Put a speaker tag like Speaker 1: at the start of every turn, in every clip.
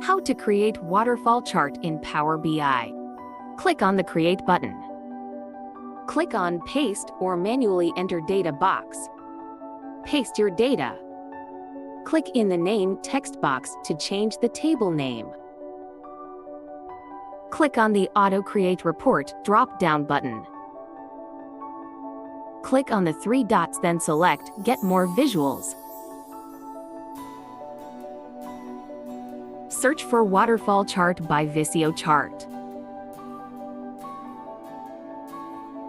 Speaker 1: How to create waterfall chart in Power BI. Click on the Create button. Click on Paste or manually enter data box. Paste your data. Click in the Name text box to change the table name. Click on the Auto Create Report drop-down button. Click on the three dots, then select Get More Visuals. Search for Waterfall Chart by Visio Chart.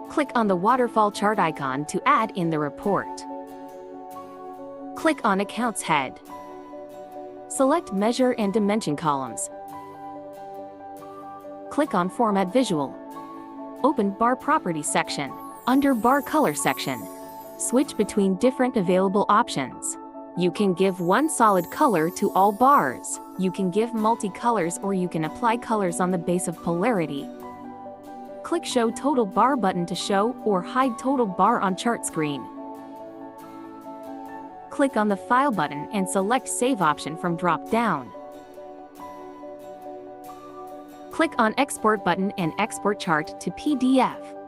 Speaker 1: Click on the Waterfall Chart icon to add in the report. Click on Accounts head. Select Measure and Dimension columns. Click on Format Visual. Open Bar Properties section. Under Bar Color section, switch between different available options. You can give one solid color to all bars. You can give multi-colors, or you can apply colors on the base of polarity. Click Show Total Bar button to show or hide total bar on chart screen. Click on the File button and select Save option from drop-down. Click on Export button and export chart to PDF.